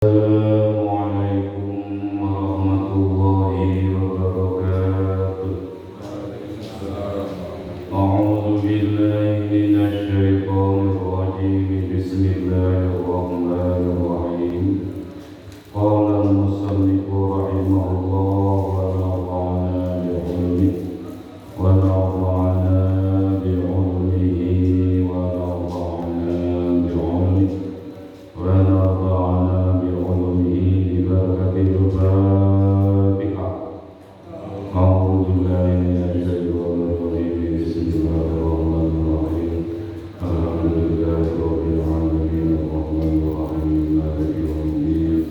Assalamualaikum warahmatullahi wabarakatuh. A'udzu billahi minasy syaithanir rajim. Bismillahirrahmanirrahim. Qala al-musannif rahimahullah wa nafa'ana bi'ilmihi wa nafa'ana bi'ilmihi wa nafa'ana bi'ilmihi wa nafa'ana Al-Fatihah. A'udzu billahi minasy syaithanir rajim. Bismillahirrahmanirrahim. Alhamdulillahirabbil alamin arrahmanir rahim maliki yaumiddin.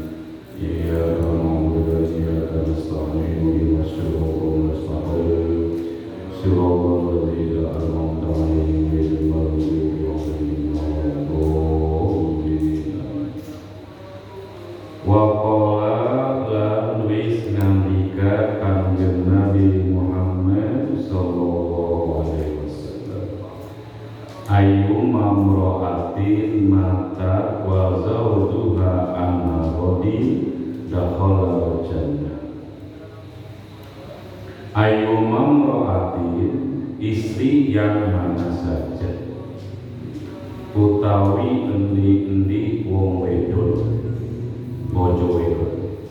Iyyaka na'budu wa iyyaka nasta'in ihdinas siratal mustaqim. Siratal ladzina an'amta 'alaihim ghairil maghdubi 'alaihim waladdallin. Wa Kanjeng Nabi Muhammad sallallahu alaihi wasallam, ayu mamro'atin mata wa zawjuha anarodi dakhala jannah. Ayu mamro'atin, istri yang mana saja, utawi endi-endi wong wedok bojo wedok,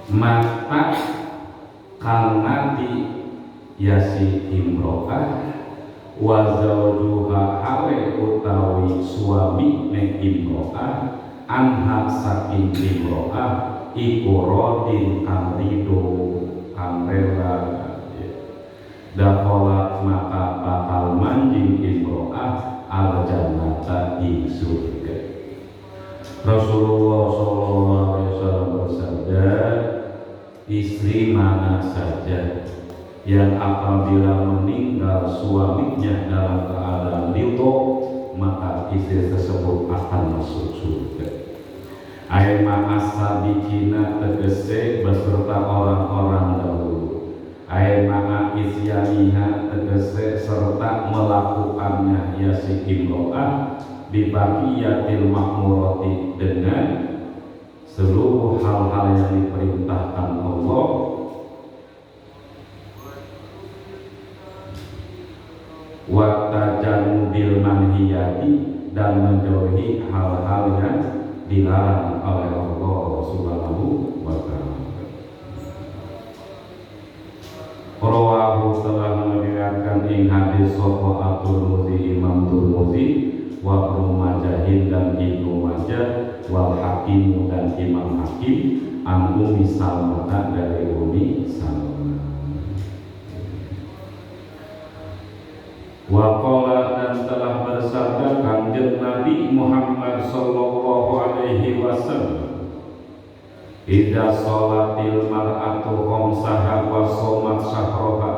mata kang nadi yasi imro'ah wa zawjuha hale utawi suami nek imro'ah anha saking imro'ah iku rodin kang rido kang rela dakholat maka bakal manjing imro'ah al jannata ing surga. Rasulullah sallallahu alaihi wasallam bersabda, istri mana saja yang apabila meninggal suaminya dalam keadaan ridho, maka istri tersebut akan masuk surga. Ai ma'as-sabiqina tegese beserta orang-orang dahulu. Ai ma'a-isyaniha tegese serta melakukannya yasi imro'ah bibaqiyatil makmurati dengan seluruh hal-hal yang diperintahkan Allah wa tajannubil manhiyati dan menjauhi hal-hal yang dilarang oleh Allah Subhanahu wa ta'ala. Rawahu telah meriwayatkan ing hadis sapa At-Tirmidzi Imam Tirmidzi wa Ibnu Majah dan Ibnu Majah wal Hakim dan Imam Hakim an Ummi Salamah dari Ummi Salamah. Wa qala dan telah bersabda Kanjeng Nabi Muhammad sallallahu alaihi wasallam, idza sholatil mar'atu khamsaha wa shamat syahraha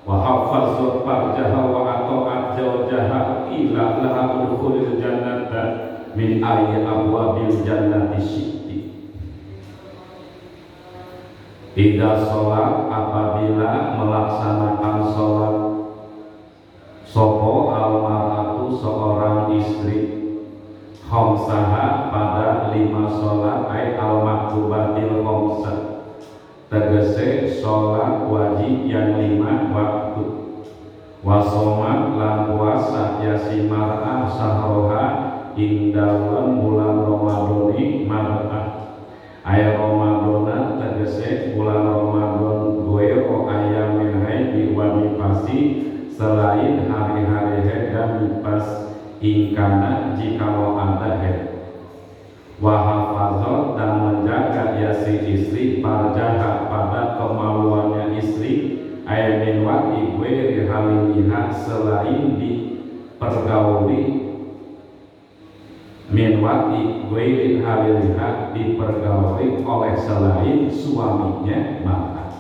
wa hafazat farjaha wa ata'at zawjaha ila laha udkhulil jannata min ayyi abwabil jannati syi'ti. Idza sholat apabila melaksanakan sholat sopo almaratu seorang istri khamsaha pada 5 sholat ay al-maktubatil khamsah tegese sholat wajib yang 5 waktu wasomat lan puasa yasi mar'ah sahroha ing dalam bulan Ramadhani mar'ah ay Ramadhana tegese bulan Ramadhan goero ayamin haidi wa mipasi selain hari-hari haid dan mipas ingkana jikalau ada haid wa hafazat dan menjaga yasi istri farjaha pada kemaluannya istri ay min wati ghairi haliliha selain dipergauli min wati ghairi haliliha dipergauli oleh selain suaminya maka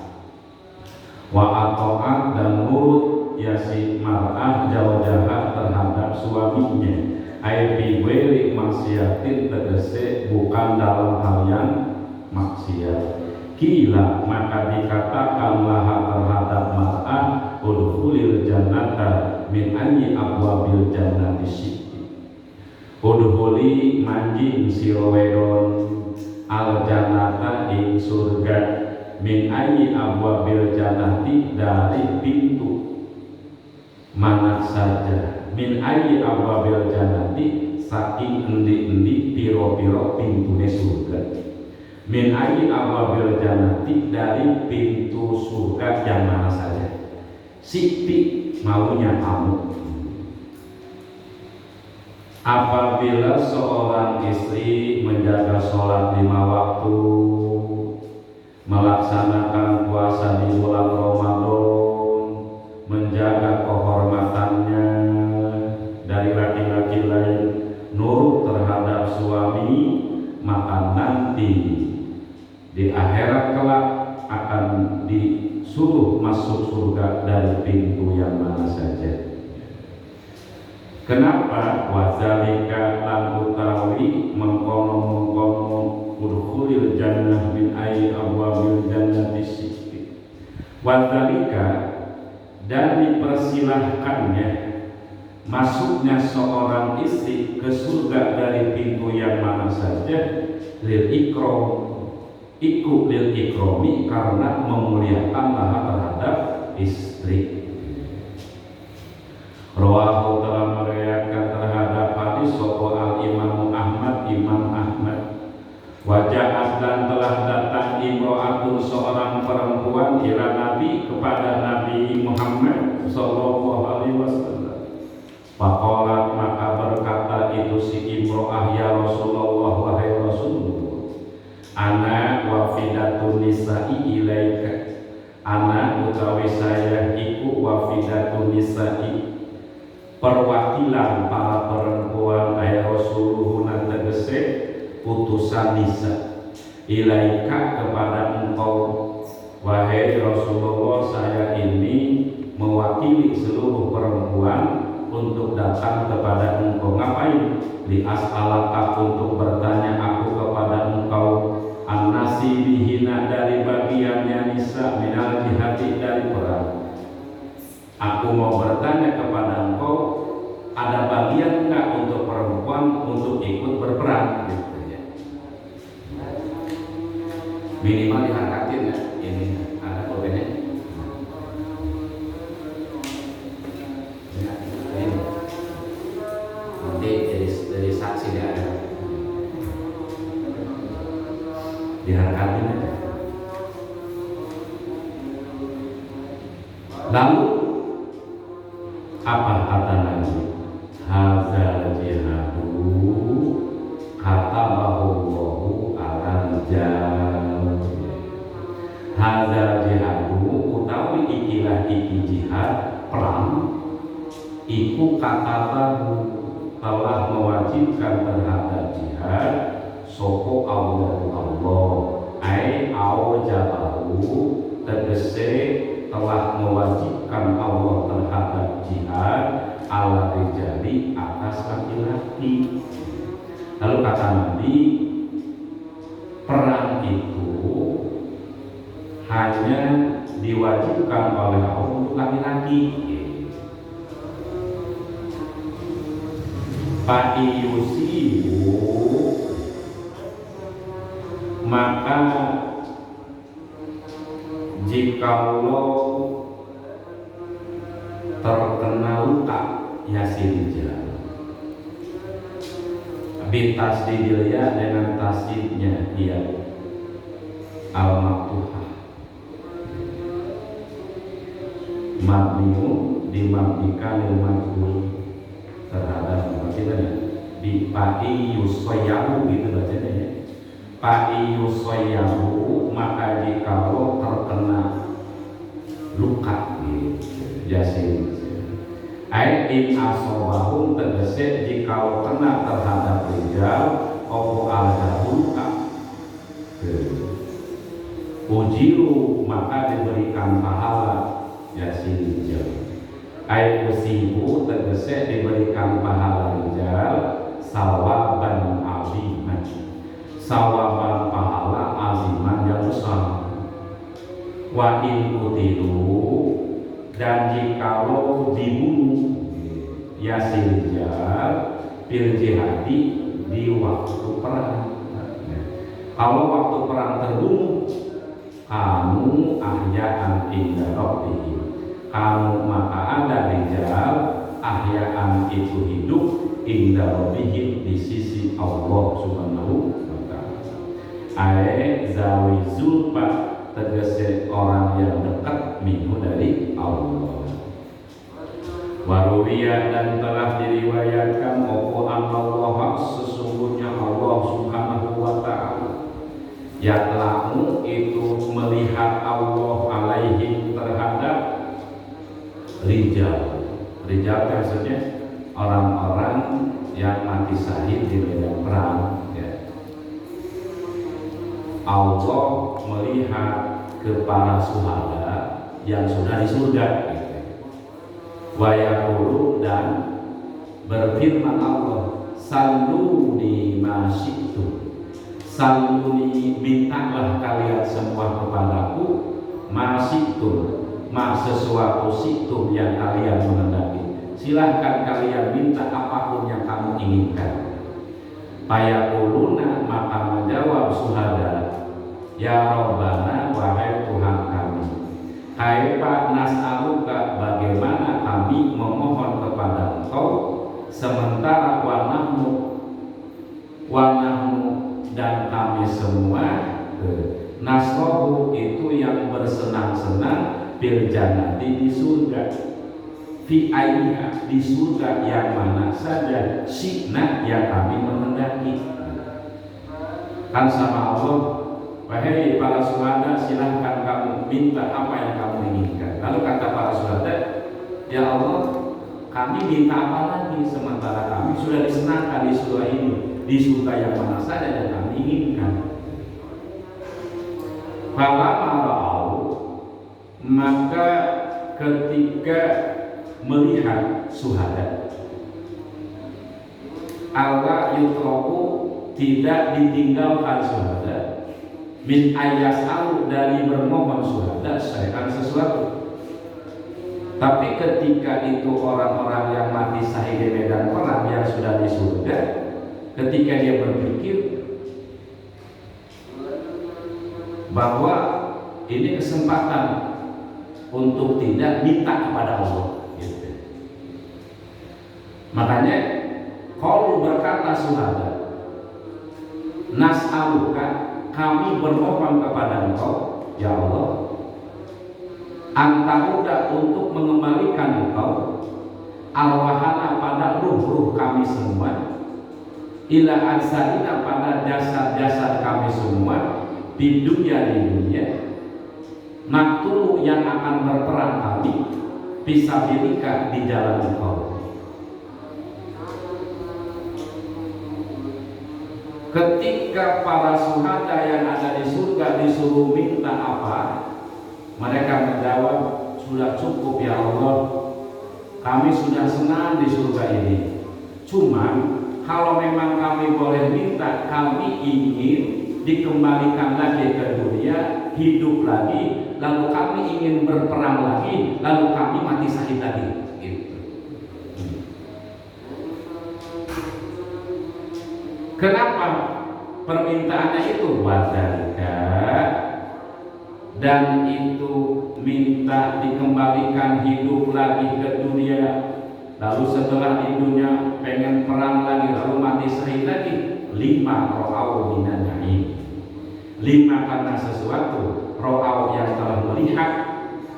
wa ato'at dan nurut yasi mar'ah jauh-jauh terhadap suaminya ay bi ghairi maksiatin tegese bukan dalam hal yang maksiat. Kila maka dikatakanlah terhadap mar'ah udkhulil jannata min ayyi abwabil jannati syi'ti udhuli manjing sira wedon al jannata ing surga min ayyi abwabil jannati dari pintu mana saja min ayyi abwabil jannati saking endi-endi piro-piro pintune surga min ayyi abwabil jannati dari pintu surga yang mana saja siti maunya kamu. Apabila seorang istri menjaga sholat 5 waktu, melaksanakan puasa di bulan Ramadan, menjaga kehormatannya dari laki-laki lain, nurut terhadap suami, maka nanti di akhirat kelak akan disuruh masuk surga dari pintu yang mana saja. Kenapa? Wazalika lan utawi mengkono udkhulil jannah min ayyi abwabil jannati syi'ti. Wazalika dan dipersilahkannya masuknya seorang istri ke surga dari pintu yang mana saja lil ikram ikut lil ikrami karena memuliakan terhadap istri. Rawahu telah meriwayatkan terhadap hadis sopo al Imam Ahmad wajah dan telah datang imro'atun seorang perempuan ila Nabi kepada Nabi Muhammad sallallahu alaihi wasallam. Faqalat maka berkata itu si imro'ah ya Rasulullah wahai Rasulullah ana wafidatun nisa'i ilaika ana utawi saya iku wafidatun nisa'i perwakilan para perempuan ayat Rasulullah tegese putusan nisa ilaika kepada engkau wahai Rasulullah saya ini mewakili seluruh perempuan untuk datang kepada engkau ngapain li as'alaka untuk bertanya aku kepada engkau an-nasibihina dari bagiannya nisa minal jihadi dari perang. Aku mau bertanya kepada engkau, ada bagian enggak untuk perempuan untuk ikut berperang? Gitu ya. Minimal dihargatin ya, ini ada bolehnya. Ya, ini. Nanti dari saksi dia ada. Dihargatin aja. Lalu apa kata Nabi? Hazal jihadu katabahu ala rijal. Hazal jihadu utawi ikilah iki jihad perang iku katabahu telah mewajibkan terhadap jihad soko Allah ai aujabahu tegese telah mewajibkan Allah terhadap jihad ala rijali atas laki-laki. Lalu kata Nabi, perang itu hanya diwajibkan oleh Allah untuk laki-laki. Fa'iyusibu maka jikalau terkena luka yasirijal bitasdidilya dengan tasdidnya dia al-maktuhah mabniun dimabnikan ilmajul terhadap bacanya di pa'i yusoyahu gitu bacanya ya pa'i yusoyahu maka jikalau terkena luka gitu yasin in asobahum tegese jikalau kena terhadap rijal opo al-jahuka ujiru maka diberikan pahala yasin rijal usibu tegese diberikan pahala rijal sawaban aziman sawaban pahala aziman yang besar wa in utilu dan jikalau dibunuh yasil rijal fil jihadi di waktu perang. Kalau waktu perang terbunuh, kamu ahya'an inda rabbihim, kamu maka ada rijal ahya'an itu hidup inda rabbihim di sisi Allah Subhanahu wa ta'ala. Ae zawi zulfa tegese orang yang dekat minhu dari Allah. Waruwiyah dan telah diriwayatkan opo Allah sesungguhnya Allah Subhanahu wa ta'ala yatlamu itu melihat Allah alaihim terhadap rijal. Rijal maksudnya orang-orang yang mati syahid di medan perang ya. Allah melihat ke para syuhada yang sudah di surga gitu. Wa yaqulu dan berfirman Allah salluni ma syi'tum, saluni mintalah kalian semua kepadaku masyitum sesuatu situm yang kalian mengendaki, silahkan kalian minta apapun yang kamu inginkan. Fayaquluna maka menjawab syuhada ya Rabbana wahai Tuhan kami, kaifa nas'aluka bagaimana kami memohon kepada Engkau sementara wanahmu dan kami semua nasrohu itu yang bersenang-senang bil jannati di surga, fi ainiha di surga yang mana saja syi'na yang kami menghendaki. Kan sama Allah, wahai para syuhada silahkan kamu minta apa yang kamu inginkan. Lalu kata para syuhada, ya Allah kami minta apa lagi sementara kami sudah disenangkan di surga ini, di surga yang mana saja yang kami inginkan. Falama'au maka ketika melihat syuhada Allah yutroku tidak ditinggalkan syuhada min ayas'alu dari bermohon syuhada syai'an sesuatu. Tapi ketika itu orang-orang yang mati syahid di medan perang yang sudah di surga, ketika dia berpikir bahwa ini kesempatan untuk tidak minta kepada Allah gitu. Makanya kalau berkata syuhada nas'aluka kami bermohon kepada Engkau ya Allah antaruda untuk mengembalikan Engkau arwahana pada ruh-ruh kami semua ila ansarina pada jasad-jasad kami semua di dunia maktulu yang akan berperang kami fisabilika di jalan Engkau. Ketika para syuhada yang ada di surga disuruh minta apa, mereka menjawab sudah cukup ya Allah, kami sudah senang di surga ini. Cuman kalau memang kami boleh minta, kami ingin dikembalikan lagi ke dunia, hidup lagi, lalu kami ingin berperang lagi, lalu kami mati syahid lagi gitu. Kenapa permintaannya itu? Wadalika dan itu minta dikembalikan hidup lagi ke dunia, lalu setelah di dunia pengen perang lagi, lalu mati syahid lagi. 5 ro'au minan na'im, 5 karena sesuatu ro'au yang telah melihat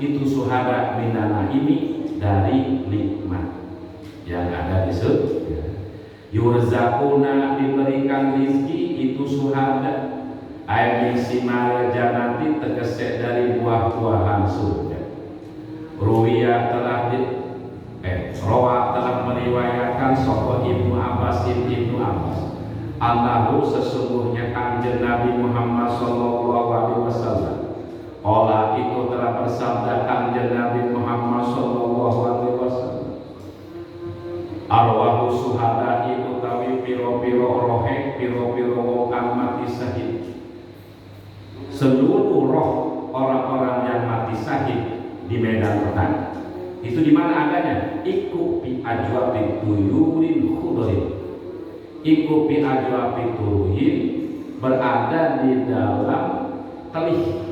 itu syuhada minan na'imi dari nikmat yang ada di surga. Yurzaquna diberikan rizki itu syuhada ayat simal jannati tegese dari buah-buahan surga. Ruwiyah telah Rawa telah meriwayatkan sapa Ibnu Abbas Allahu sesungguhnya kanjeng Nabi Muhammad sallallahu alaihi wasallam qala itu telah bersabda kanjeng Nabi Muhammad sallallahu alaihi wasallam arwahu syuhada itu tawi piro-piro rohe piro-piro wong kang mati syahid, seluruh roh orang-orang yang mati syahid di medan perang itu di mana adanya? Iku bi ajwabi tuyurin khudrin, iku pi ajwa pituruhin berada di dalam telih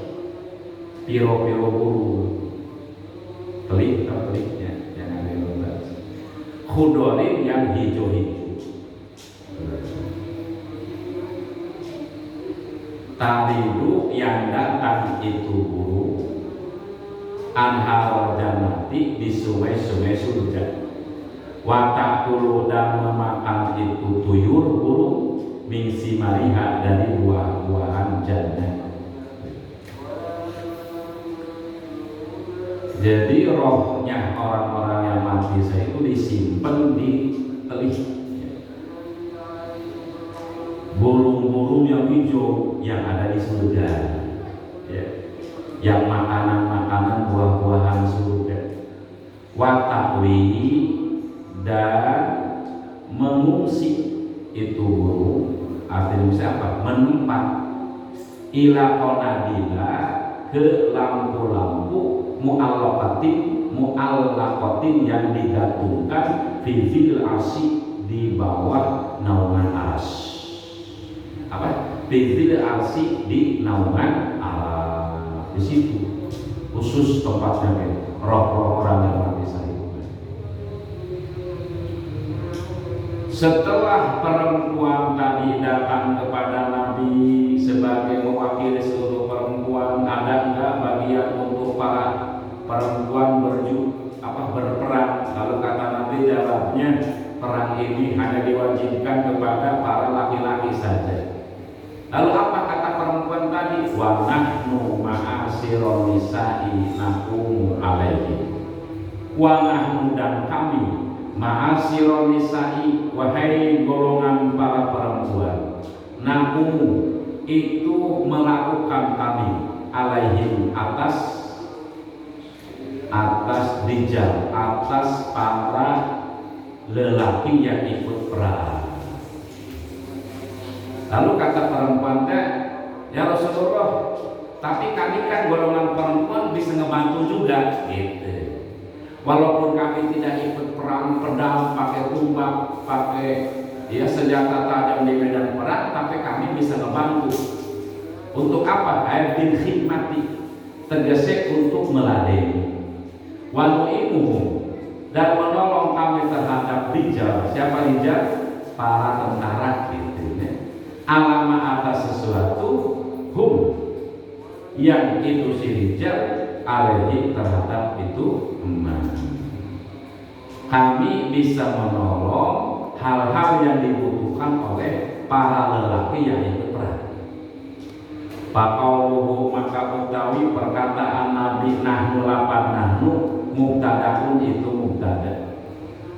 piro-piro burung telihnya yang ada lebat khudorin yang hijau-hijau taridu yang datang itu burung anhar jannati di sungai-sungai surga watakulu dan memakan itu tuyur burung mingsi mariha dari buah-buahan jannah. Jadi rohnya orang-orang yang mati saya itu disimpan di telih burung-burung yang hijau yang ada di surga ya. Yang makanan-makanan buah-buahan surga watakwi dan mengungsi itu burung artinya bisa apa? Menempat ila qonadila ke lampu-lampu mu'allaqatin yang digantungkan fil arsy di bawah naungan arsy. Apa? Fil arsy di naungan arsy. Di situ khusus tempatnya roh-roh orang yang mati saya. Setelah perempuan tadi datang kepada Nabi sebagai mewakili seluruh perempuan, ada enggak bagian untuk para perempuan berperang? Lalu kata Nabi jawabnya, perang ini hanya diwajibkan kepada para laki-laki saja. Lalu apa kata perempuan tadi? Wa nahnu ma'asyiron nisa'i naqumu alaihi. Wa nahnu dan kami ma'asyiron nisa'i wahai golongan para perempuan naqumu itu melakukan kami alaihim atas rijal atas para lelaki yang ikut perang. Lalu kata perempuan teh, ya Rasulullah, tapi kami kan golongan perempuan bisa ngebantu juga gitu. Walaupun kami tidak ikut perang pedang pakai tumbak, pakai senjata tajam di medan perang, tapi kami bisa ngebantu. Untuk apa? Air bin khidmati, tegese untuk meladeni. Wanu'imuhum dan menolong kami terhadap rijal. Siapa rijal? Para tentara gitu ya. Alama atas sesuatu hum yang itu si rijal alaihi terhadap itu emas. Kami bisa menolong hal-hal yang dibutuhkan oleh para lelaki yang ikut perang. Faqauluhu maka utawi perkataan Nabi nahnu lapan nahnu mubtadaun itu mubtada.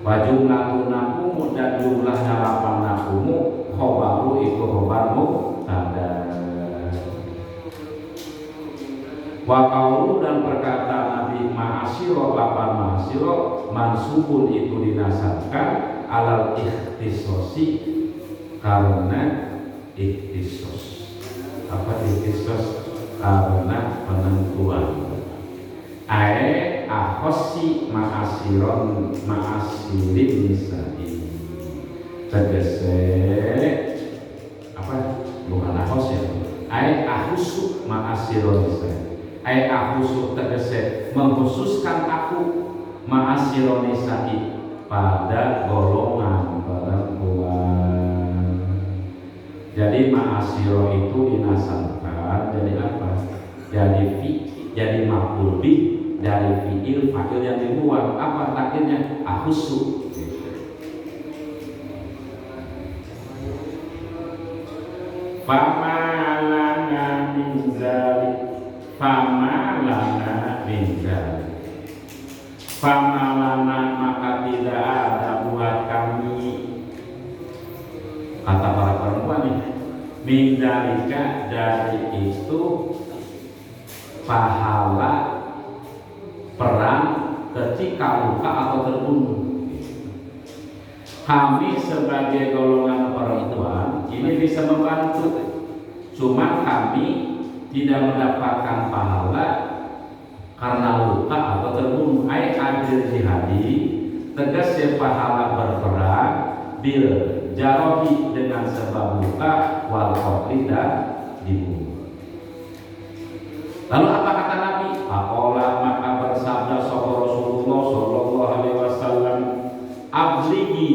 Wa jumlatun naqumu dan jumlahnya lapan naqumu khobaru itu khobar mubtada. Wa qaulu dan perkataan Nabi ma'asyiro lapan ma'asyiro mansubun itu dinasabkan alal ikhtisosi karena ikhtisos. Apa ikhtisos? Karena penentuan. Ae akhosi ma'asyiron ma'asyirin nisa'i. Tegese apa? Bukan akhos ya. Ae akhusu ma'asyiron nisa'i. Ae akhusu tegese mengkhususkan aku ma'asyiron nisa'i pada golongan perempuan. Jadi ma'asyiro itu dinasabkan jadi apa? Jadi maf'ul bih dari fi'il fa'il yang dibuang. Apa takdirnya? Akhusu. Fama lana min zalik. Fama lana min zalik. Fama lana maka tidak ada buat kami, kata para perempuan nih, min zalika dari itu pahala perang ketika luka atau terbunuh. Kami sebagai golongan perempuan ini bisa membantu, cuma kami tidak mendapatkan pahala karena luka atau terbunuh. Ai adil jihadi tegas pahala berperang bil jarohi dengan sebab luka, wal qatli dan dibunuh. Lalu apa kata Nabi? Faqala, maka bersabda sapa Rasulullah sallallahu alaihi wasallam, abligi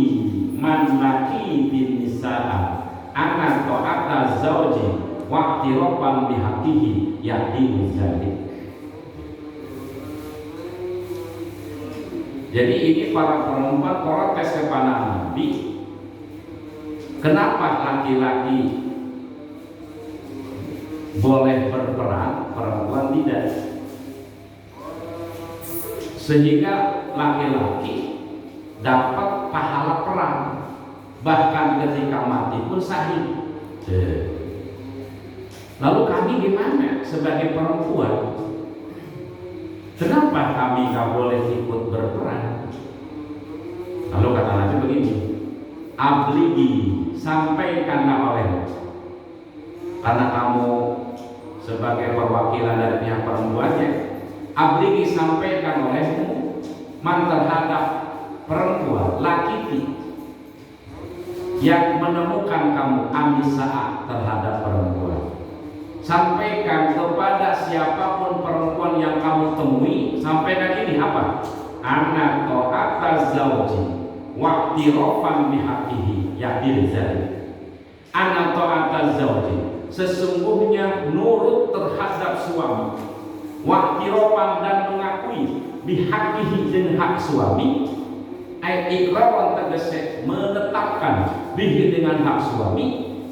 man laki bin nisaa ana ta'ata zauji wa tirafan bihaqihi ya'dinu zalik. Jadi ini para perempuan protes kepada Nabi, kenapa laki-laki boleh berperang, perempuan tidak? Sehingga laki-laki dapat pahala perang, bahkan ketika mati pun sahih. Lalu kami gimana sebagai perempuan? Kenapa kami gak boleh ikut berperang? Lalu kata Nabi begini, abligi, sampaikanlah olehmu, karena kamu sebagai perwakilan dari pihak perempuannya, abligi, sampaikan olehmu man terhadap perempuan, laki yang menemukan kamu anisaa terhadap perempuan. Sampaikan kepada siapapun perempuan yang kamu temui, sampaikan ini apa? Anak ta'ata zauji waqtirafan bihaqqihi ya'dil zalik. Anak ta'ata zauji, sesungguhnya nurut terhadap suami, waqtirafan dan mengakui bihaqqihi dengan hak suami, ayat iqrar tegese menetapkan bihi dengan hak suami,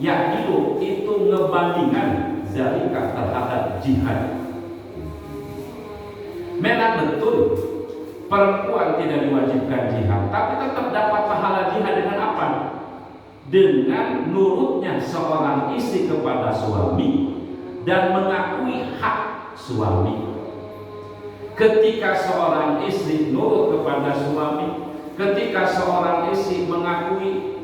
ya'dilu itu ngebandingkan zalika terhadap jihad. Memang betul perempuan tidak diwajibkan jihad, tapi tetap dapat pahala jihad dengan apa? Dengan nurutnya seorang istri kepada suami dan mengakui hak suami. Ketika seorang istri nurut kepada suami, ketika seorang istri mengakui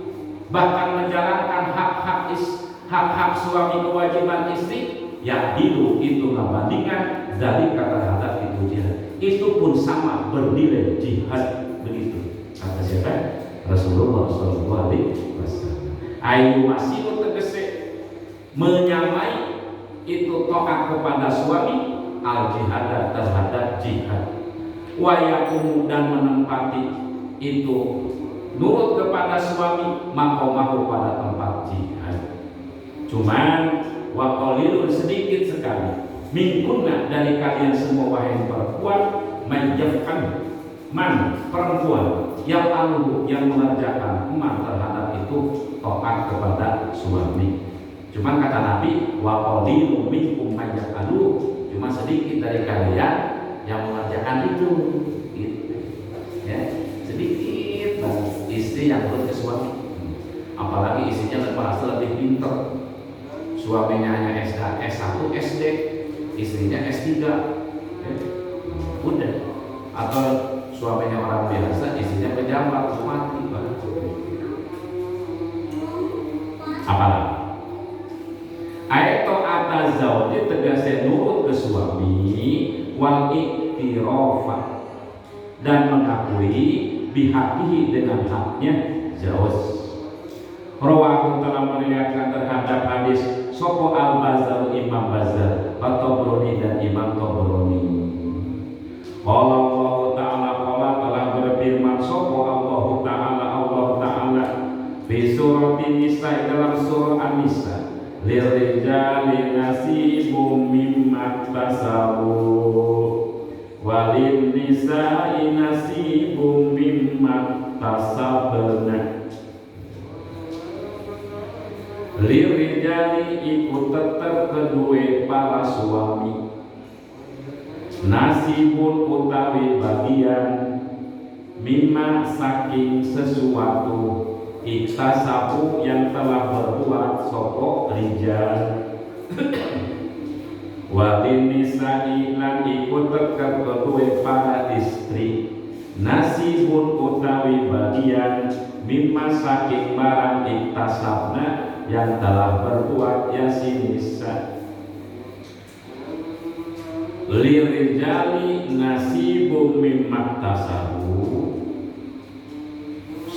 bahkan menjalankan hak-hak suami, kewajiban istri, ya dulu itu ngebandingkan dari kata terhadap itu jihad. Itu pun sama bernilai jihad. Begitu kata siapa? Rasulullah sallallahu alaihi wasallam. Ayu masih tegese menyamai itu taat kepada suami, al jihad terhadap jihad. Wa yaqumu, dan menempati itu nurut kepada suami, makomahu pada tempat jihad. Cuman wa qalilun, sedikit sekali, minkunna dari kalian semua wahai perempuan, menjauhkan man perempuan yang alu yang mengerjakan man terhadap itu taat kepada suami. Cuman kata Nabi, wa qalilun minkum alu, cuma sedikit dari kalian yang mengerjakan itu, gitu. Ya, sedikit banget istri yang nurut ke suami. Apalagi istrinya merasa lebih pintar, suaminya hanya S1, SD, istrinya S3, udah. Atau suaminya orang biasa, istrinya pejabat, mati banget. Apalagi ayat ta'ata zauji tegasnya nurut ke suami, wal iktirafa, dan mengakui bihaqihi dengan haknya jawaz. Rawahu telah meriwayatkan terhadap hadis sopo al-Bazzar, Imam Bazzar, At-Tabrani dan Imam Tabrani. Qala Allah Ta'ala, qala telah berfirman sopo Allah Ta'ala fi surati Nisa, dalam surah An-Nisa, lirijali nasibum mimma iktasabu walin nisa'i nasibum mimma iktasabna. Lirijali ikut tetap kedua para suami, nasibun utawi bagian, mimma saking sesuatu, iktasabu yang telah berbuat sopo rijal, walin nisa'i lan ikut tetap kedua para istri, nasibun utawi bagian, mimma saking barang iktasabna yang telah berbuat yasin nisa. Lirijali nasibum mimma tasabu,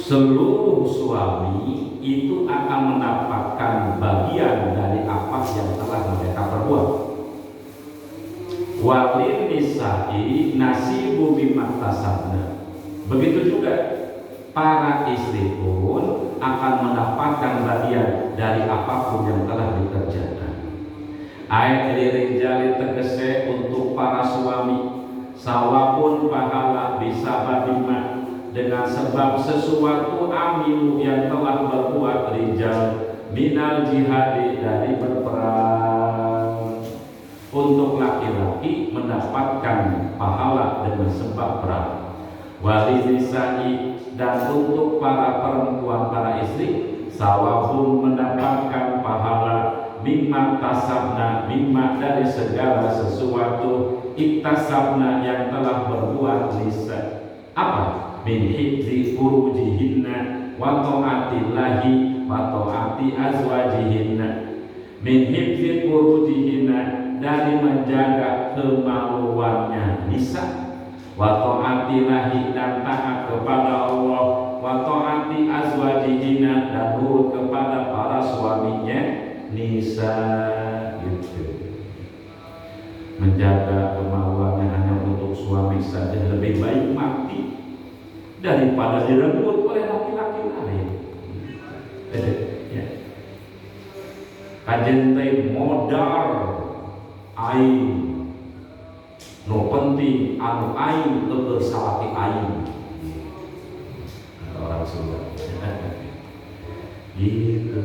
seluruh suami itu akan mendapatkan bagian dari apa yang telah mereka perbuat. Walin nisa'i nasibu mimma tasabna. Begitu juga para istri pun akan mendapatkan bagian dari apapun yang telah dikerjakan. Ayat lirijali tegese untuk para suami, sawapun pahala bisa badima dengan sebab sesuatu amilu yang telah berbuat rijal minal jihadi dari berperang. Untuk laki-laki mendapatkan pahala dengan sebab perang. Wali nisa'i dan untuk para perempuan, para istri, sawabun mendapatkan pahala mimma tasabna, mimma dari segala sesuatu iktasabna yang telah berbuat nisa. Apa? Min hifzi furujihinna wa ta'atillahi wa ta'ati azwajihinna. Min hifzi furujihinna, dari menjaga kemaluannya nisa, wa ta'atillahi dan taat kepada Allah, wa ta'ati azwajihina dan nurut kepada para suaminya nisa. Gitu. Menjaga kemaluannya hanya untuk suami saja lebih baik mati daripada direnggut oleh laki-laki lain. Ya. Kajen teh modal aing no penting anu aing teu salaki aing, kata orang Sunda. Gitu.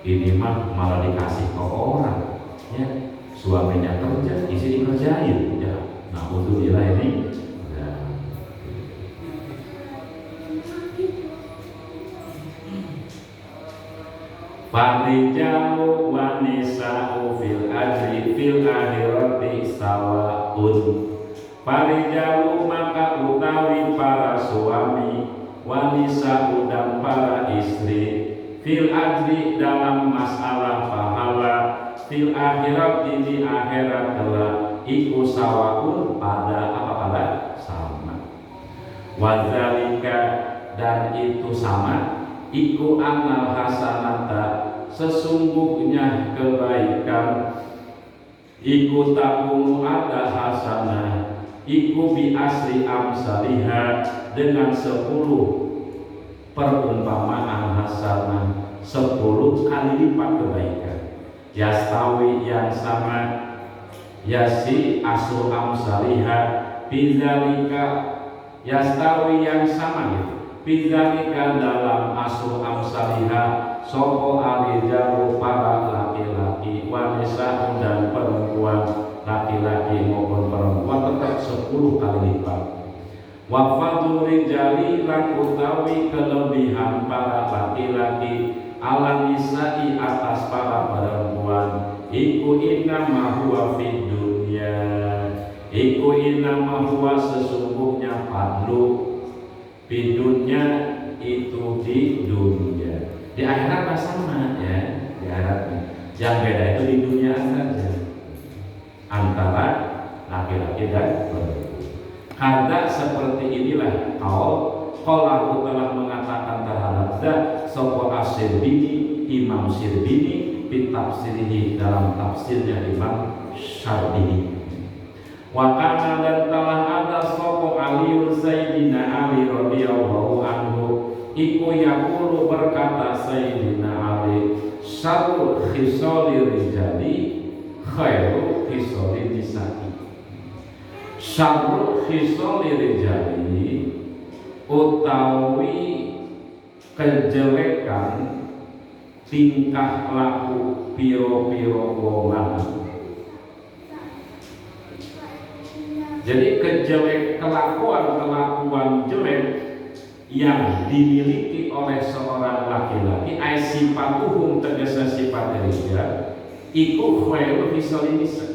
Ini mah malah dikasih ke orang, ya. Suaminya kerja, istri dikerjain, ya. Nah untuk nilai ini, ya. Farijalu wa nisa'u fil ajri fil akhirati sawaun. Farijalu maka utawi para suami, wa nisa'u dan para istri, fil ajri dalam masalah pahala, fil akhirat di akhirat kelak iku sawaun pada apa, pada sama. Wadzalika dan itu sama, iku annal hasanata sesungguhnya kebaikan, iku takunu ada hasanah, iku bi asri amsaliha dengan 10 perumpamaan hasanah, 10 kali lipat kebaikan. Yastawi yang sama, yasi asru amsaliha bidzalika, yastawi yang sama gitu. Bidzalika dalam asru amsaliha sopo arijalu para laki-laki, wanita dan perempuan, laki-laki maupun perempuan tetap 10 kali lipat. Wafatu rijali lan utawi kelebihan para laki-laki ala nisa'i atas para perempuan, iku innama huwa fid dunya, iku innama huwa sesungguhnya fadlu fid dunya itu di dunia. Di akhirat mah sama ya, di akhiratnya. Yang beda itu di dunia saja antara laki-laki dan perempuan. Karena seperti inilah kalau telah mengatakan terhadap zat sopo As-Sirbini, Imam Sirbini, di tafsirihi dalam tafsirnya Imam Syarbini. Wakana dan telah ada sopo Aliun Sayyidina Ali radhiyallahu anhu, iku yaqulu berkata Sayyidina Ali, syarrul khisali rijali khairu khisali nisa'i. Syarrul khisali rijali utawi kejelekan tingkah laku piro-piro wong lanang. Jadi kelakuan jelek yang dimiliki oleh seorang laki-laki, ai sifatuhum tegese sifat rijal, iku khairu hisali nisa.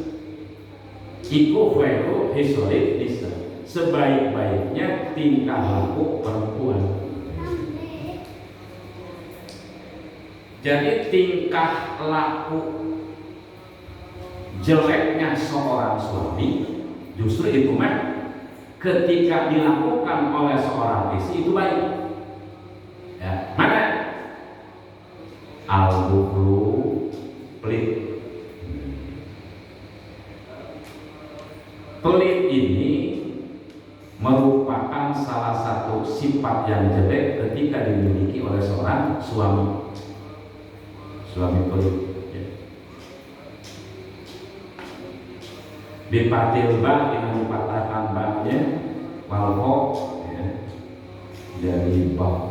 Iku khairu hisali nisa. Sebaik-baiknya tingkah laku perempuan. Jadi tingkah laku jeleknya seorang suami justru itu mah ketika dilakukan oleh seorang istri itu baik. Ya, mana? Al-bukhlu, pelit. Pelit ini merupakan salah satu sifat yang jelek ketika dimiliki oleh seorang suami. Suami pelit. Ya. Bipatil ba dengan dipatahkan ba-nya walho ya. Dari bahwa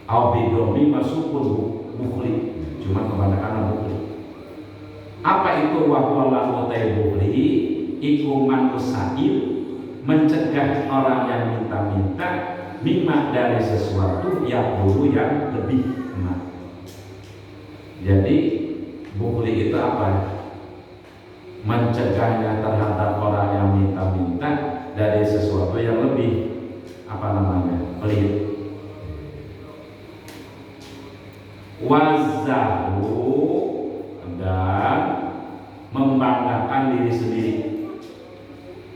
Al-bidomi masukun bukhli, cuma kebanyakan bukhli. Apa itu wahwala mutai bukhli? Iku man usail, mencegah orang yang minta-minta mimma dari sesuatu yang dulu yang lebih. Nah, jadi bukhli itu apa? Mencegahnya terhadap orang yang minta-minta dari sesuatu yang lebih pelit. Wazahu, dan membanggakan diri sendiri.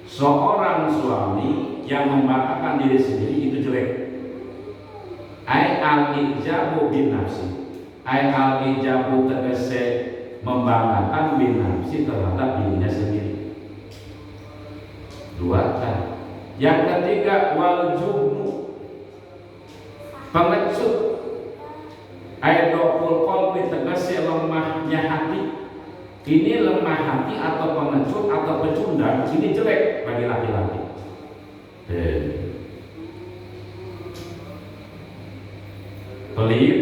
Seorang suami yang membanggakan diri sendiri itu jelek. Ai al-ijabu bin nafsi. Ai al-ijabu tegese membanggakan bin nafsi terhadap dirinya sendiri. Dua kan. Yang ketiga wal jubnu, pengecut. Aidokul qalbi tegese lemahnya hati. Ini lemah hati atau pengecut atau pecundang, ini jelek bagi laki-laki. Pelit,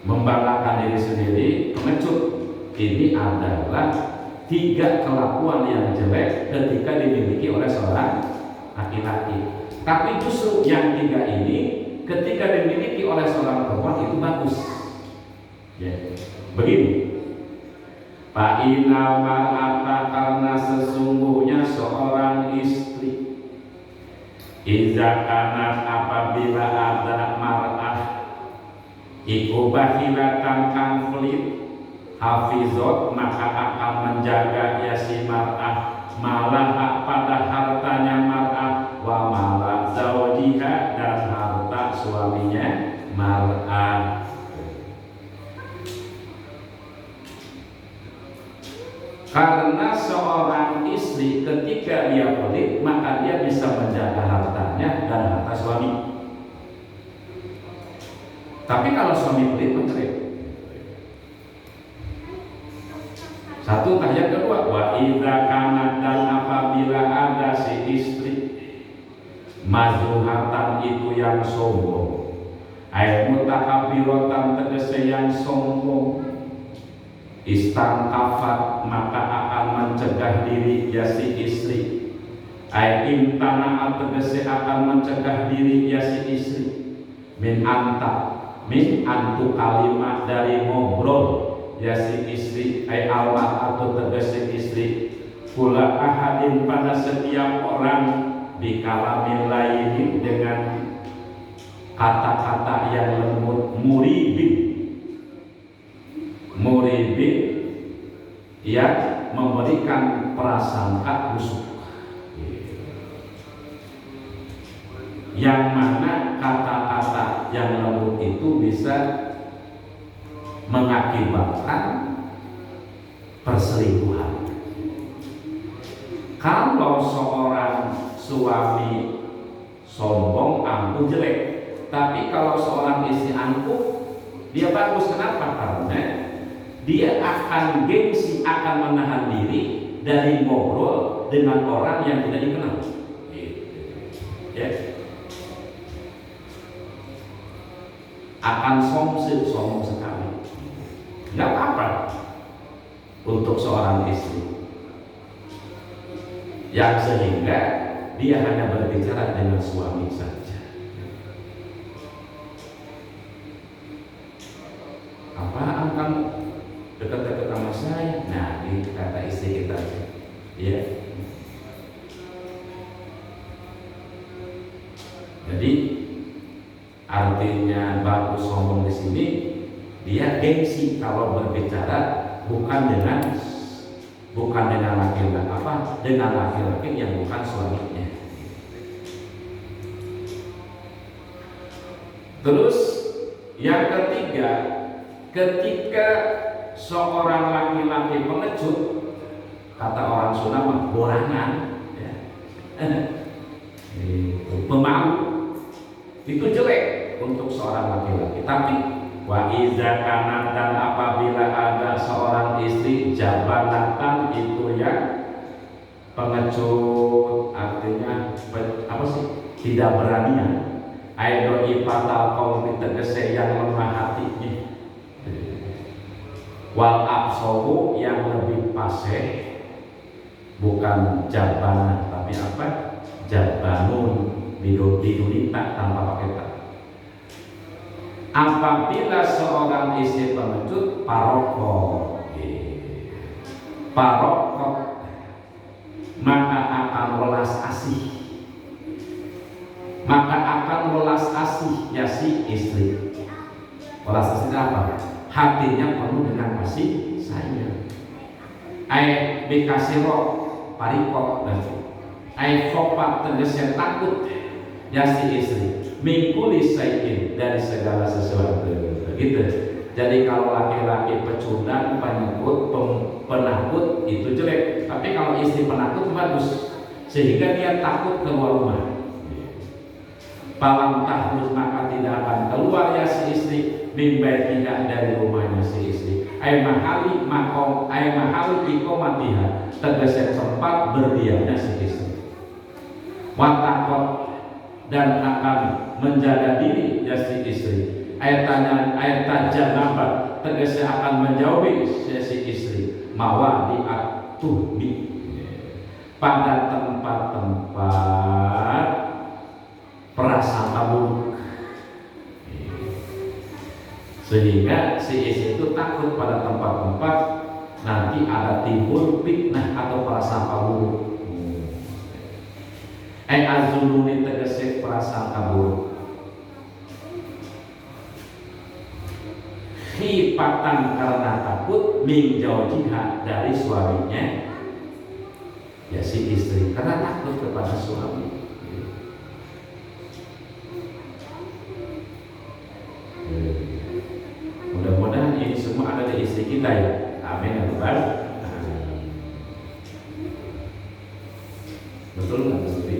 membanggakan diri sendiri, pengecut. Ini adalah tiga kelakuan yang jelek ketika dimiliki oleh seorang laki-laki. Tapi justru yang tiga ini ketika dimiliki oleh seorang perempuan itu bagus. Ya, begini. Fa'ina mar'ata, karena sesungguhnya seorang istri, iza kanat, apabila ada mar'ah iku bahilatan kang pelit, hafizot, maka akan menjaga ya si mar'ah malah pada hartanya mar'ah, wa malah zawjiha, dan harta suaminya mar'ah. Karena seorang istri ketika dia pelit, maka dia bisa menjaga hartanya dan harta suami. Tapi kalau suami pelit, mencerai. Satu, yang kedua, wa idza kanat, dan apabila ada si istri mazluhatan, itu yang sombong, ay mutakabiratan, tegese yang sombong, istangkafat, maka akan mencegah diri ya si istri, ay imtana'at, tegese akan mencegah diri ya si istri, min antu kalimat, dari ngobrol ya si istri, ay Allah atau tegese istri, kula ahadin, pada setiap orang, bikalamin lain, dengan kata-kata yang lembut, muribin yang memberikan prasangka busuk, yang mana kata-kata yang lembut itu bisa mengakibatkan perselingkuhan. Kalau seorang suami sombong, angkuh, jelek. Tapi kalau seorang istri angkuh, dia bagus. Kenapa? Karena dia akan gengsi, akan menahan diri dari ngobrol dengan orang yang tidak dikenal. Ya. Akan sombong sekali. Nggak apa-apa untuk seorang istri, yang sehingga dia hanya berbicara dengan suami saja. Apaan kamu dekat-dekat sama saya? Nah, ini kata istri kita, ya. Jadi artinya bagus sombong di sini, dia gengsi kalau berbicara bukan dengan laki-laki, dengan laki-laki yang bukan suaminya. Terus yang ketiga, ketika seorang laki-laki pengecut, kata orang Sunda mah borangan, ya. Pemalu, itu jelek untuk seorang laki-laki. Tapi wa iza kana, dan apabila ada seorang istri jabanatan, itu yang pengecut, artinya apa sih? Tidak berani. Aido ipatal kaum tegese yang lemah hatinya. Wal absohu, yang lebih paseh, bukan jabana tapi apa? Jabanun, bidunita tanpa pakai tak. Apabila seorang istri pengecut, parokok, maka akan welas asih, ya si istri. Welas asih apa? Hatinya penuh dengan kasih sayang. Bikasiro parikok, dan khopat tegese takut, ya si istri. Mingkuli sayin, dari segala sesuatu. Begitu. Jadi kalau laki-laki pecundang, penakut, itu jelek. Tapi kalau istri penakut bagus, sehingga dia takut keluar rumah. Palam tahrus, maka tidak akan keluar ya si istri, mimbai tidak dari rumahnya si istri. Mahali ikomatiha, tegese tempat berdiamnya si istri. Watakot, dan akan menjaga diri ya si istri. Ayat tajanabat, tegese akan menjauhi si istri. Mawadi atuhbi, pada tempat-tempat prasangka buruk, sehingga si istri itu takut pada tempat-tempat nanti ada timbul fitnah atau prasangka buruk. Azuluni, tegese prasangka buruk. Khifatan, karena takut, min jaujiha, dari suaminya ya si istri, karena takut kepada suami. Mudah-mudahan ini semua ada di istri kita ya. Amin ya Rabbal. Betul nggak Mesti?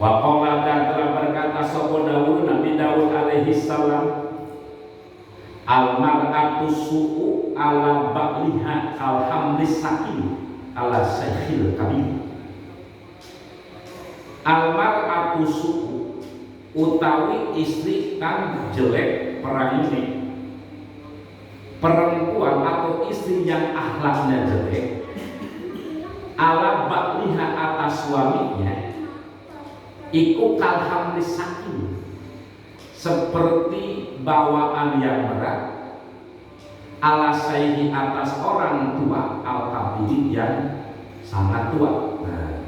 Waqala, telah berkata sapa Daud, Nabi Daud alaihi salam, al-mar'atu su'u ala ba'liha alhamlis sakin ala syekhil kabir. Al-mar'atu su'u, utawi istri kan jelek, perang ini perempuan atau istri yang akhlaknya jelek, ala ba'liha, atas suaminya, iku kalhamlis sakin, seperti bawaan yang berat, ala sayyi, atas orang tua, al-kabirin, yang sangat tua. Nah,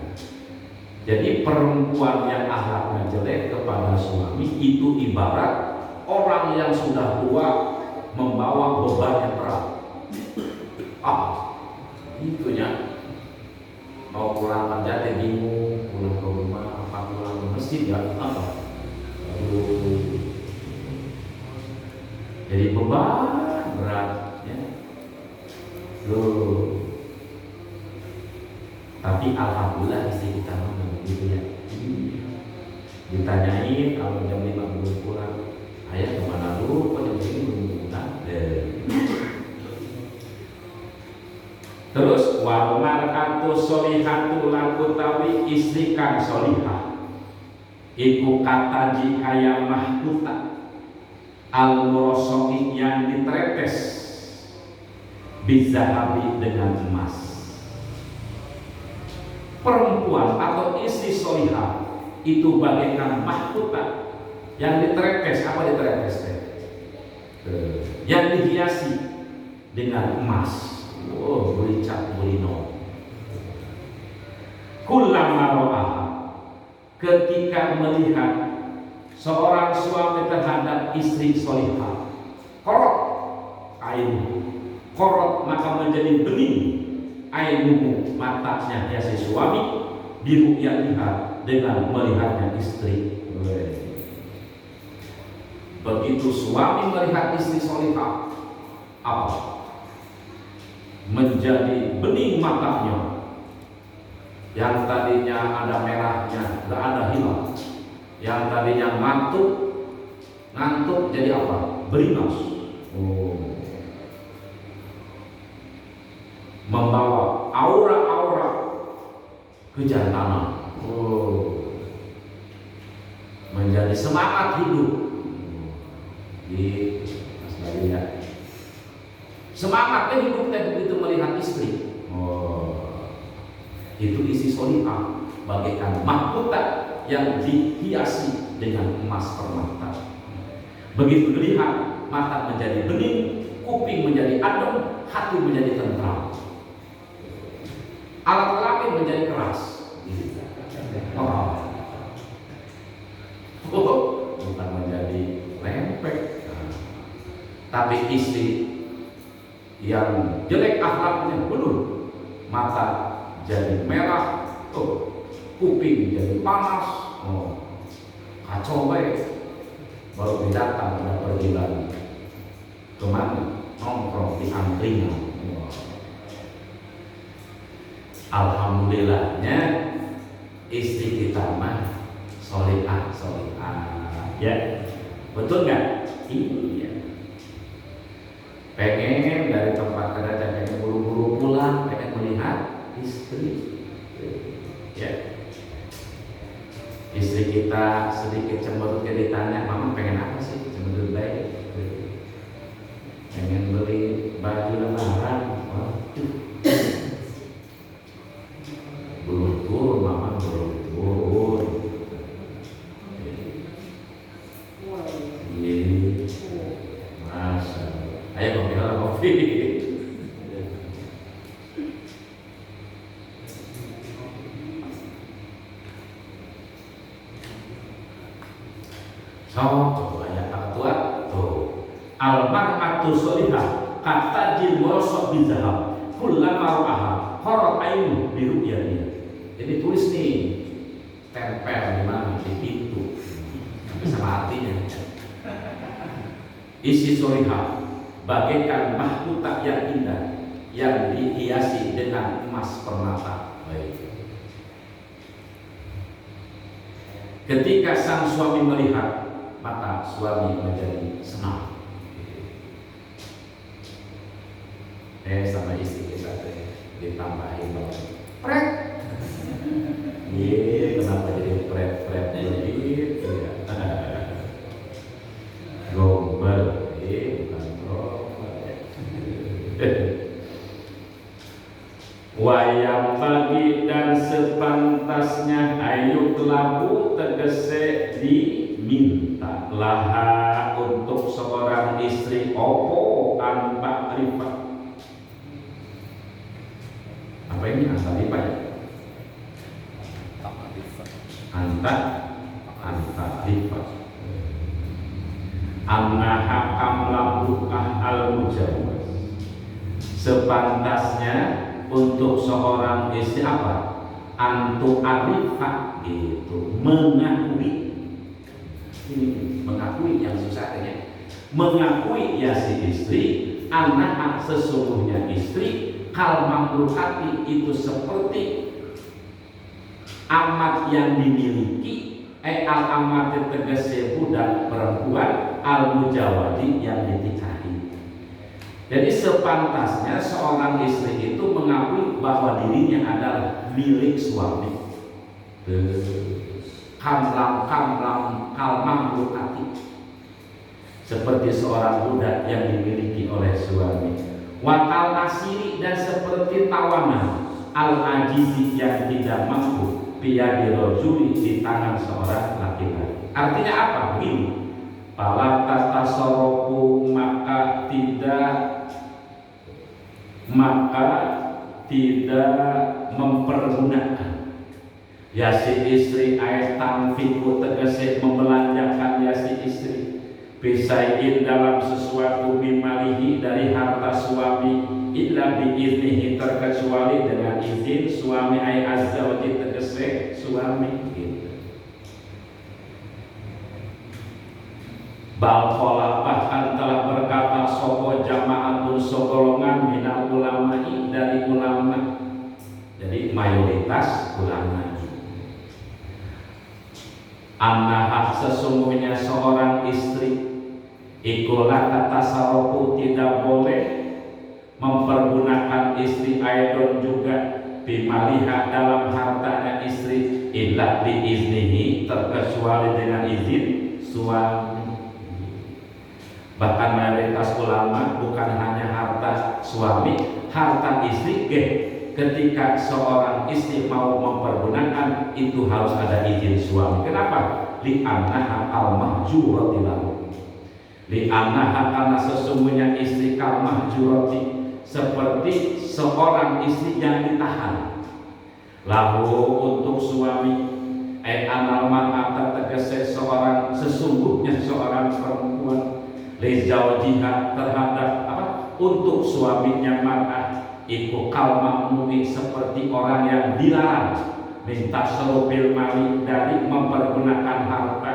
jadi perempuan yang akhlaknya jelek kepada suami itu ibarat orang yang sudah tua membawa beban yang berat. Itunya mau pulang kerja bingung, pulang ke rumah apa pulang ke masjid ya apa. Jadi beban berat ya. Tapi alhamdulillah istri kita memang gitu ya. Ditanyain kalau jam 5 belum pulang, ayah kemana dulu? Kok jam segini belum pulang? Terus wal mar'atu sholihatu, lan utawi istri kang sholihah, iku kataji kaya mahkuta, al-murossoki, yang ditretes, bizahabi, dengan emas. Perempuan atau istri sholihah itu bagaikan mahkuta, yang ditretes. Apa ditretes? Yang dihiasi dengan emas. Beli cap beli no. Kullama ro'ah, ketika melihat seorang suami terhadap istri solihah, korot ainu, korot maka menjadi bening ainumu, matanya ya si suami, biru yang lihat dengan melihatnya istri. Begitu suami melihat istri solihah, apa? Menjadi bening matanya, yang tadinya ada merahnya gak ada hilang, yang tadinya ngantuk jadi apa? Berinas. Membawa aura-aura kejantanan. Menjadi semangat hidup. Semangatnya hidup begitu melihat istri. Itu isi solihah, bagaikan mahkota yang dihiasi dengan emas permata. Begitu melihat, mata menjadi bening, kuping menjadi adem, hati menjadi tentram, alat kelamin menjadi keras. Bukan menjadi lempek. Tapi istri yang jelek akhlaknya, belum, mata jadi merah, kuping jadi panas, kacau baik. Baru datang pada pergi lagi kemana? Nongkrong di angkringan. Alhamdulillahnya istri kita mah solihah, ya, betul nggak? Iya. Pengen dari tempat kerja, pengen buru-buru pulang, pengen melihat istri, ya. Istri kita sedikit cemberut, ditanya, mama pengen apa sih? Cemberut baik, pengen beli baju lebaran. Belum turun, mama belum turun. Masa, ayo kopi lah, kopi. Ayat ketua tuh, al-mar'atu sholihah kata jil warosok bizahab kullama ra'aha qarrat ainu bi ru'yatiha. Jadi tulis nih, tempel di mana? Di pintu. Sampai sama artinya. Isi sholihah bagaikan mahkota yang indah yang dihiasi dengan emas permata. Baik. Ketika sang suami melihat, maka suami menjadi senang. Sama istri kita ditambahin pret. Kenapa jadi pret begitu ya? Gombal, bukan gombal. Wayang pagi dan sepantasnya ayu labu tegese diminta laha untuk seorang istri opo anpak rifat. Apa ini antak rifat ya? Antak rifat. Amnaha amlabukah al-mujawaz. Sepantasnya untuk seorang istri apa? Antu arifah gitu, mengakui. Ini mengakui yang susah ya. Mengakui ya si istri, anak sesungguhnya istri kal mamlukati itu seperti amat yang dimiliki, al amat tegese budak perempuan al mujawadi yang dinikahi. Jadi sepantasnya seorang istri itu mengakui bahwa dirinya adalah milik suami. Kalmam lukati, seperti seorang budak yang dimiliki oleh suami. Wakal asiri, dan seperti tawanan al ajizi yang tidak mampu biadi rojuli di tangan seorang laki-laki. Artinya apa? Begini, pala tasoroku maka tidak mempergunakan Ya si istri ayat tanfiku tegese membelanjakan ya si istri bisain dalam sesuatu mimalihi dari harta suami illa biiznihi terkecuali dengan izin suami ay azza wa jalla tegese suami gitu. Balkola bahkan telah berkata soko jama'atun segolongan minal ulama'i dari ulama, jadi mayoritas ulama. Annaha sesungguhnya seorang istri ikulah kata saroku tidak boleh mempergunakan istri aidon juga bimaliha dalam hartanya istri illa biiznihi terkecuali dengan izin suami. Bahkan mayoritas ulama bukan hanya harta suami, harta istri ketika seorang istri mau mempergunakan itu harus ada izin suami. Kenapa? Li'annaha al-mahjurati lahu. Li'annaha karena sesungguhnya istri kal-mahjurati seperti seorang istri yang ditahan. Lahu untuk suami anal mar'ata tegese seorang sesungguhnya seorang perempuan lizaujiha terhadap apa? Untuk suaminya mar'ah iku kalmamuni seperti orang yang dilarang minta serubil mali dari mempergunakan harta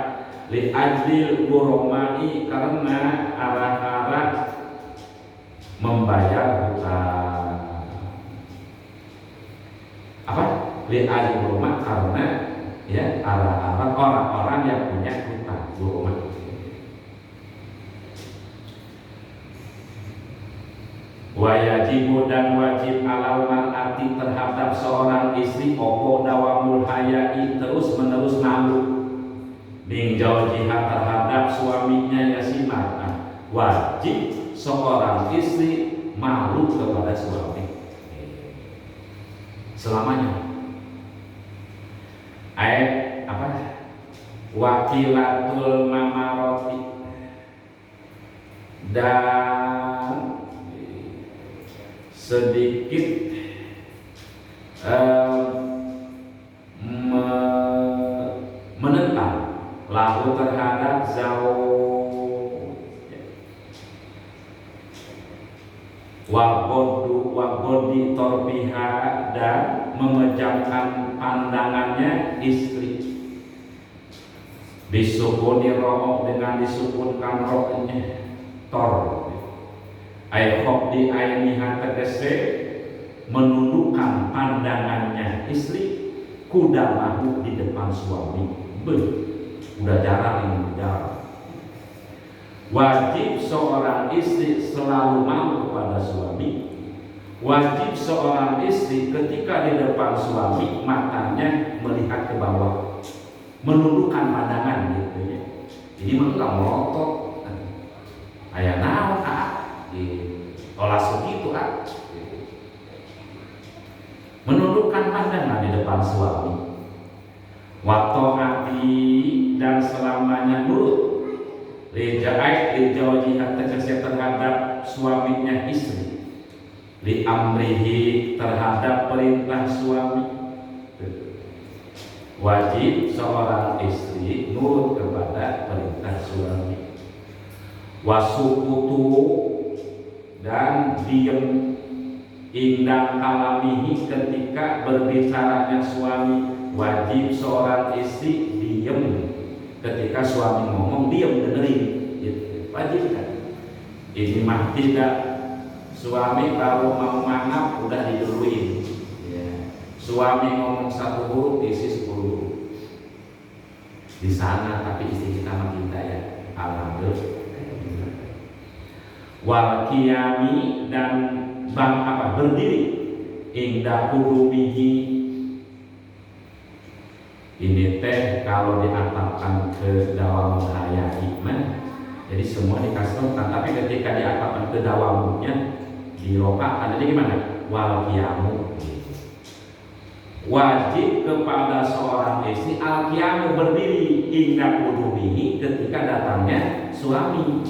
li ajlil guromai karena arah-arah membayar hutang. Apa? Li ajlil guromai karena ya arah-arah orang-orang yang punya hutang guromai. Wajibu dan wajib alal mar'ati terhadap seorang istri opo dawamul hayai terus menerus malu min jaujiha terhadap suaminya ya si mar'ah. Wajib seorang istri malu kepada suami selamanya. Ayat apa? Wakilatul mamaroti dan sedikit menentang lahu terhadap zauj wagodi torbiha dan memejamkan pandangannya istri disukuni roh dengan disukunkan rohnya tor ayhok di ainiha tegese menundukkan pandangannya istri kudamahu di depan suami. Udah jarang ini jarang. Wajib seorang istri selalu mau kepada suami. Wajib seorang istri ketika di depan suami matanya melihat ke bawah, menundukkan pandangan gitu ya. Jadi menurut melotot ayah naon olah segitu menundukkan pandangan di depan suami. Wato'ati dan selamanya nurut lijaujiha tegese terhadap suaminya istri li amrihi terhadap perintah suami. Wajib seorang istri nurut kepada perintah suami. Wasukutu dan diam indah kalamihi ketika berbicaranya suami. Wajib seorang istri diam ketika suami ngomong, diam dengerin gitu. Wajib kan? Ini mah tidak suami baru mau mangap udah diduluin ya. Suami ngomong satu huruf isi 10 huruf di sana, tapi istri kita mah kita ya alhamdulillah. Wal qiyami dan berdiri indah hurumihi. Ini teh kalau diatapkan ke dawamul hayai jadi semua dikasih tahu, tapi ketika diatapkan ke dawamnya dirokakkan jadi gimana? Wal qiyamu. Wajib kepada seorang istri al qiyamu berdiri indah hurumihi ketika datangnya suami.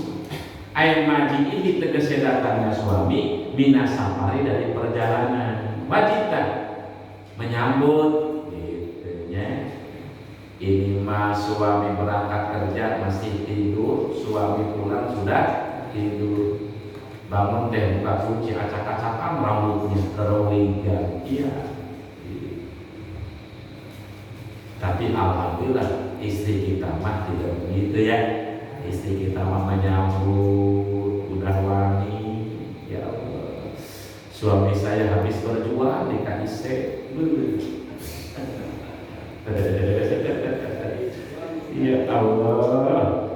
Air maji ini tegese datangnya suami minasafari dari perjalanan. Wajib kan menyambut gitu ya. Ini mah suami berangkat kerja masih tidur, suami pulang sudah tidur. Bangun teh buka kunci, acak-acakan rambutnya terowigan. Iya. Tapi alhamdulillah istri kita mah tidak begitu ya. Istri kita mah menyambut, udah wangi. Ya Allah, suami saya habis berjuang di KIC. Ya Allah,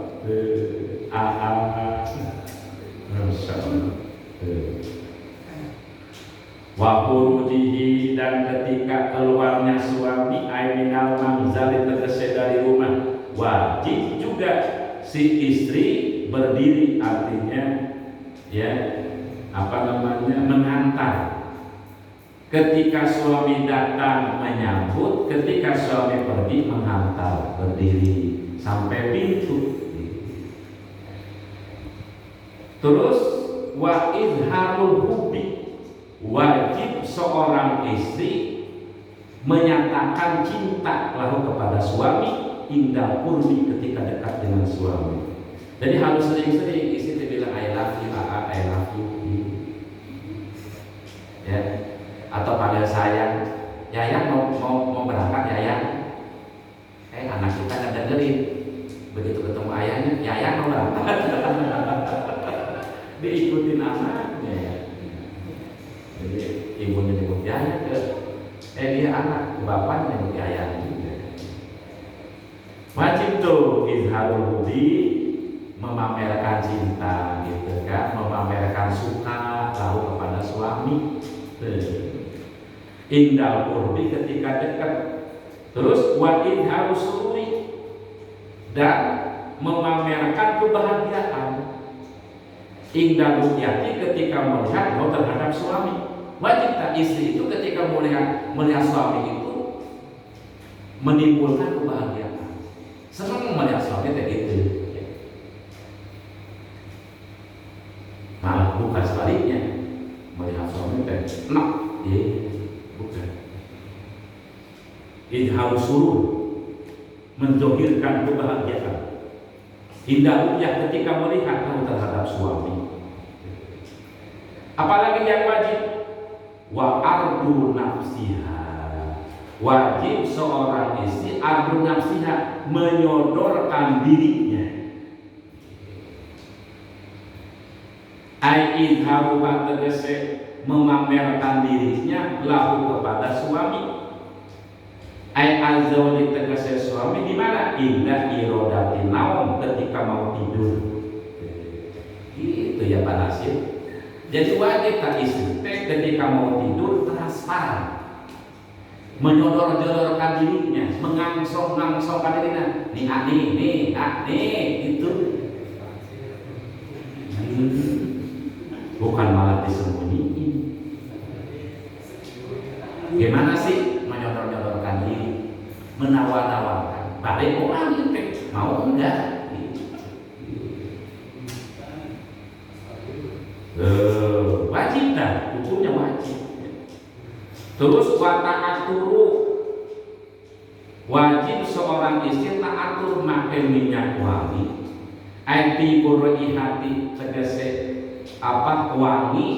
wa khurujihi, dan ketika keluarnya suami ainal manzali, tegese dari rumah, wajib juga si istri berdiri, artinya ya mengantar. Ketika suami datang menyambut, ketika suami pergi menghantar, berdiri sampai pintu. Terus wa izharul hubbi, wajib seorang istri menyatakan cinta lalu kepada suami indah kurbi, ketika dekat dengan suami. Jadi harus sering-sering istri bilang I love you, I love you, ya. Atau panggil sayang, Yayang mau berangkat Yayang. Anak kita nggak dengerin, begitu ketemu ayahnya, Yayang mau berangkat. Diikutin anaknya. Jadi ibunya nyebut Yayang ke, dia anak, bapaknya nyebut Yayang juga. Wajib tuh izharul hubbi, memamerkan cinta gitu kan, memamerkan suka lalu kepada suami. Indal qurbi, ketika dekat. Terus wa idharus sururi, dan memamerkan kebahagiaan. Indal ru'yati, ketika melihat terhadap suami. Wajib tak istri itu ketika melihat suami itu menimbulkan kebahagiaan. Senang melihat suami kayak gitu. Malah bukan sebaliknya, melihat suami kayak enak, bukan. Idharus surur, menzohirkan kebahagiaan. Indah ru'yah, ketika melihat terhadap suami. Apalagi yang wajib, wa ardu nafsiha, wajib seorang istri ardu nafsiha, menyodorkan dirinya. Ai idharu, tegese memamerkan dirinya lahu kepada suami. Ai azawli, tegese suami di mana? Indah irodati naum, ketika mau tidur. Itu ya Pak Nasir. Jadi wajib tak istri ketika mau tidur transparan, menyodor-jodorkan dirinya, mengangsong-ngangsongkan dirinya. Nih, itu. Bukan malah disembunyiin. Gimana sih menyodor-nyodorkan diri, menawar-nawarkan? Balik orang itu mau enggak? Wajib dah, hukumnya wajib. Terus wata'aturu, wajib seorang istri ta'atur make minyak wangi. Aiti buroi hati, tegese wangi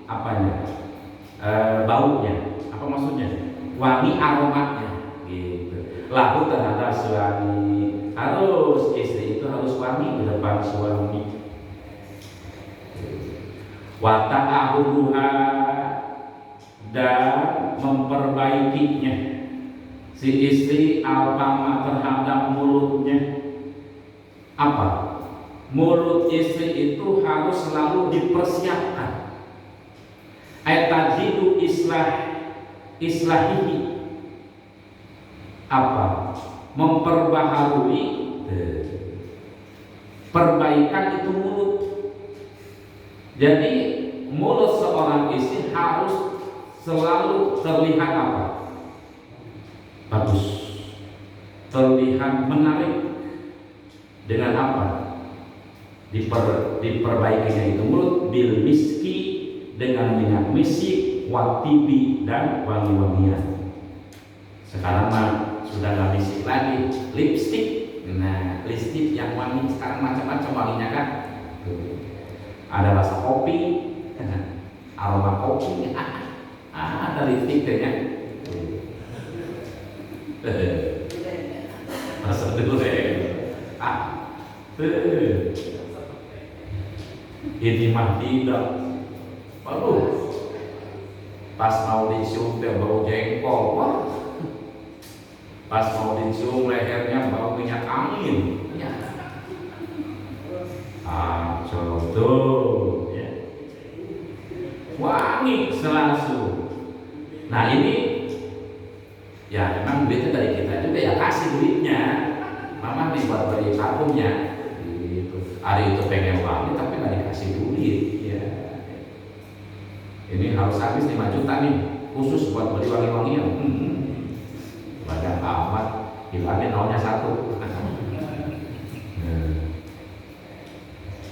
apanya? Baunya. Apa maksudnya? Wangi aromatnya gitu. Laku terhadap suami. Harus istri itu harus wangi di depan suami. Wa ta'ahuduha, dan memperbaikinya si istri alfama terhadap mulutnya. Apa? Mulut istri itu harus selalu dipersiapkan. Tajidu islahihi, apa? Memperbaharui perbaikan itu mulut. Jadi mulut seorang istri harus selalu terlihat apa? Bagus, terlihat menarik. Dengan apa? Diperbaikinya itu mulut bil miski, dengan minyak misik, watibi, dan wangi-wangian. Sekarang mah sudah nggak bisik lagi. Lipstick, nah lipstick yang wangi sekarang macam-macam wanginya kan. Ada rasa kopi, aroma kopi, ada lipstick kayaknya. Rasa dulu ini mah tidak. Waduh, pas mau dicium dia bau jengkol, wah. Pas mau dicium lehernya bau minyak angin. Ya. Contoh, ya. Wangi selalu. Nah ini, ya memang duitnya dari kita juga ya, kasih duitnya. Mama nih buat beli parfumnya. Gitu. Hari itu pengen wangi tapi nggak dikasih duit. Ya. Ini harus habis 5 juta nih khusus buat beli wangi-wangian. Banyak amat, hilangin nolnya 1.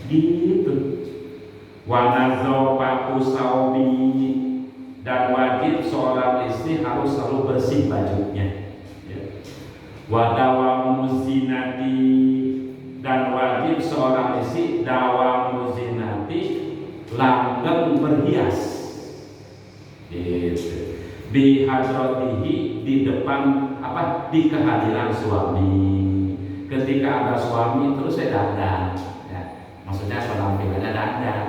Gitu. Wanazopaku saubi, dan wajib seorang istri harus selalu bersih bajunya. Wadawamu zinati, dan wajib seorang istri dawamu zinati, langgeng berhias. Gitu. Bihadratihi, di depan di kehadiran suami. Ketika ada suami terus saya dandan, ya. Maksudnya penampilannya dandan,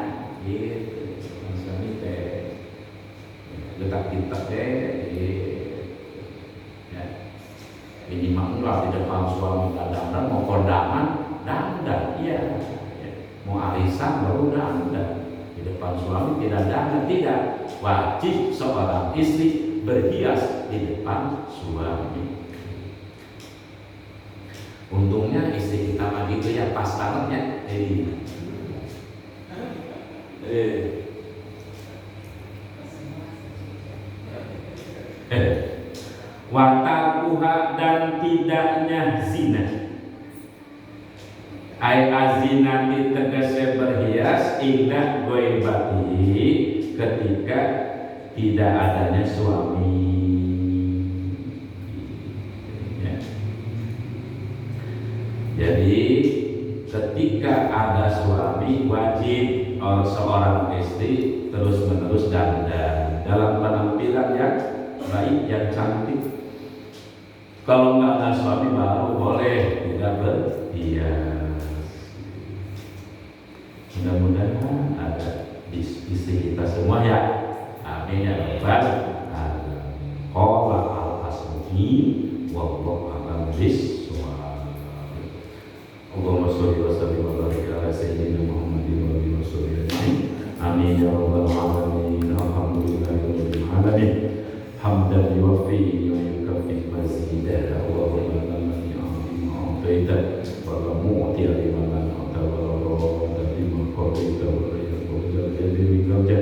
gitu. Suami teh letak deh, ya. Minimal lah di depan suami dandan, mau kondangan dandan, iya. Ya. Mau arisan baru dandan. Di depan suami tidak dandan, tidak. Wajib seorang istri berhias di depan suami. Untungnya istri kita mah gitu ya, pas banget ya. Watakuha, dan tidaknya zina. Ai azinati tegese berhias indah goibati, ketika tidak adanya suami. Ya. Jadi ketika ada suami wajib seorang istri terus-menerus dandan dalam penampilan yang baik, yang cantik. Kalau nggak ada suami baru boleh tidak berhias. Mudah-mudahan ada istri kita semua ya. Amin ya rabbal alamin. Qala al-asmi wallahu a'lam bis-shawab. Allahumma sholli wa sallim wa barik ala sayyidina Muhammadin wa alihi wasallam. Amin ya rabbal alamin. Alhamdulillahi rabbil alamin. Hamdan yuwaffi wa yukafi mazidah. Allahumma lana ni'am wa a'taita wa la mu'tiya liman an'amta wa la radda liman qadaita wa la yaqul jaddi bika.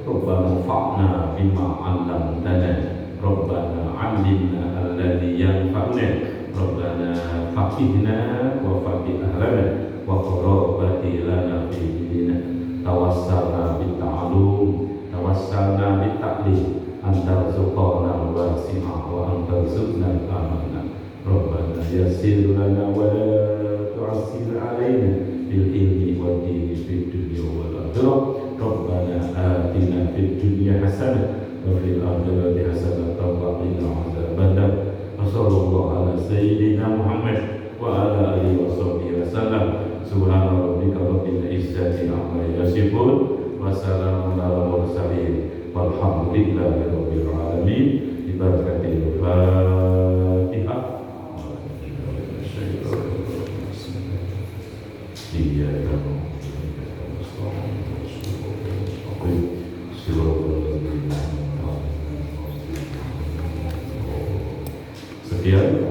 Rabbana fa'na bima 'allamtana, Rabbana 'allimna alladhi yanfa'una, Rabbana faqihna wa faqih ahlana wa qarabati lana fi dinina. Tawassalna bit ta'allum, tawassalna bit ta'lim, anta rizqana wasi'a wa anta rizqna al-amana. Rabbana yassir lana wa la tu'assir 'alaina bil ilmi wad dini fid dunya wal akhirah. Rabbana atina fid dunya hasanah wa fil akhirati hasanah wa qina adzabannar. Wassallallahu ala sayyidina Muhammad wa ala alihi washabbihi wasallam. Subhana rabbika rabbil izzati amma yasifun wa salamun alal mursalin walhamdulillahi rabbil alamin. Bi barakatil Fatihah. Sekian,